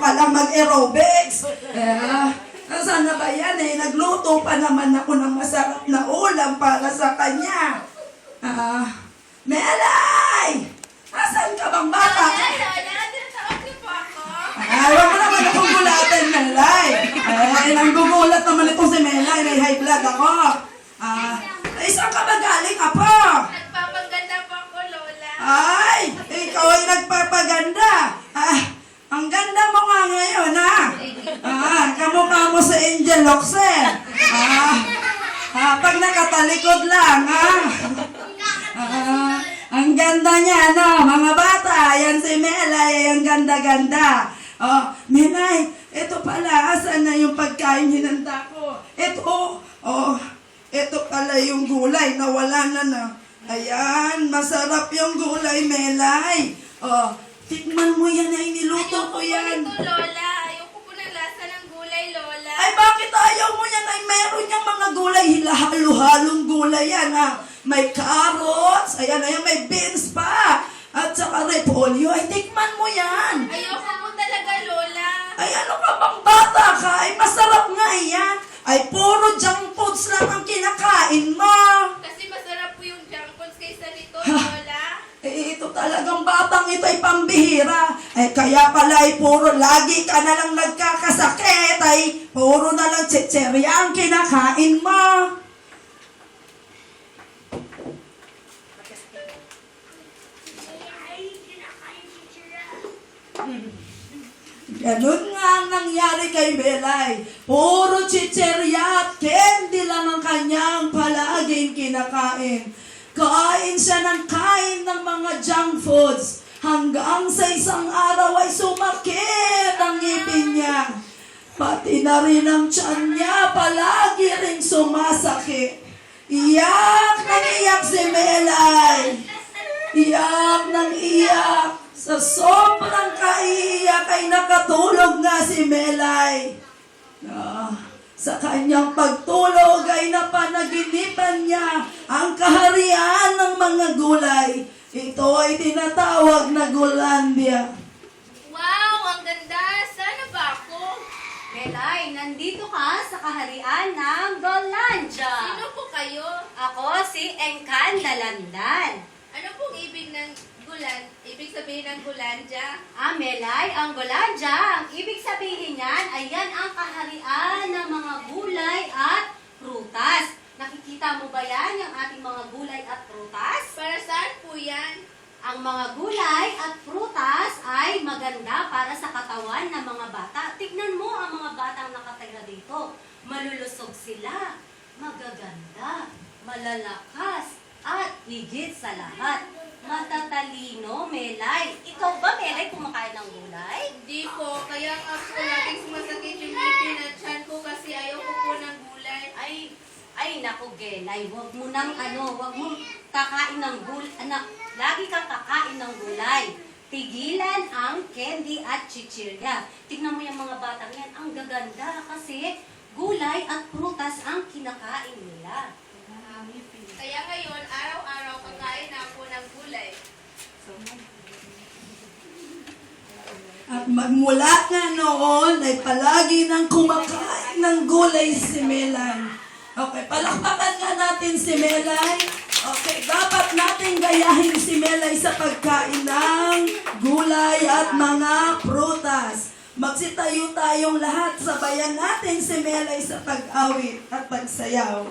ka lang mag-aerobics. Sana ba yan eh? Nagluto pa naman ako ng masarap na ulam para sa kanya. Melay! Asan ka bang bata? Lola, tinatawag niyo po ako. Huwag mo naman akong gulatin, Melay. Nanggugulat naman itong si Melay. May high blood ako. Saan ka ba galing, Apo? Nagpapaganda po ako, Lola. Ay, ikaw ay nagpapaganda. Ang ganda mo nga ngayon, ha? Kamukha mo sa Angel Locsin. Pag nakatalikod lang, ha? Ang ganda niya, no? Mga bata, yan si Melay, ang ganda-ganda. Melay, ito pala, asan na yung pagkain hinanda ko? Ito pala yung gulay, nawala na. Ayan, masarap yung gulay, Melay. Tikman mo yan ay niluto ko yan. Ayoko po nito, Lola. Ayoko po ng lasa ng gulay, Lola. Ay, bakit ayaw mo yan? Ay, meron niyang mga gulay. Halo-halong gulay yan, ha? May carrots. Ayan, may beans pa. At saka repolyo. Ay, tikman mo yan. Ayoko po talaga, Lola. Ay, ano ka bang bata ka? Ay, masarap nga yan. Ay, puro junk foods lang ang kinakain mo. Kasi masarap po yung junk foods kaysa nito, Lola. Ito talagang batang ito ay pambihira. Kaya pala ay puro lagi ka na lang nagkakasakit. Ay, puro na lang chicherya ang kinakain mo. Ganun nga ang nangyari kay Belay. Puro chicherya at candy lang ang kanyang palaging kinakain. Kain siya ng kain ng mga junk foods hanggang sa isang araw ay sumakit ang ngipin niya. Pati na rin ang tiyan niya palagi ring sumasakit. Iyak nang iyak si Melay. Iyak nang iyak. Sa sobrang kaiiyak ay nakatulog nga si Melay. Sa kanyang pagtulog ay napanaginipan niya ang kaharian ng mga gulay. Ito ay tinatawag na Golandia. Wow, ang ganda. Sana ba ako? Melay, nandito ka sa kaharian ng Golandia. Sino po kayo? Ako si Engkan Lalandan. Ano pong ibig sabihin ng Golandia? Melay, ang Golandia, ang ibig sabihin niyan ay yan ang kaharian ng mga gulay at prutas. Nakikita mo ba yan, yung ating mga gulay at prutas? Para saan po yan? Ang mga gulay at prutas ay maganda para sa katawan ng mga bata. Tignan mo ang mga batang nakatira dito. Malulusog sila, magaganda, malalakas, at higit sa lahat, matatalino, Melay. Ikaw ba, Melay, kumakain ng gulay? Hindi po. Kaya nga po laging sumasakit yung ngipin at tiyan ko kasi ayoko po ng gulay. Ay, naku, Gelay, wag mo kakain ng gulay. Lagi kang kakain ng gulay. Tigilan ang candy at chichirya. Tignan mo yung mga batang yan, ang gaganda kasi gulay at prutas ang kinakain nila. Kaya ngayon, araw-araw kakain na ako ng gulay. At magmula nga noon ay palagi nang kumakain ng gulay si Melay. Okay, palakpakan nga natin si Melay. Okay, dapat natin gayahin si Melay sa pagkain ng gulay at mga prutas. Magsitayo tayong lahat, sabayan natin si Melay sa pag-awit at pagsayaw.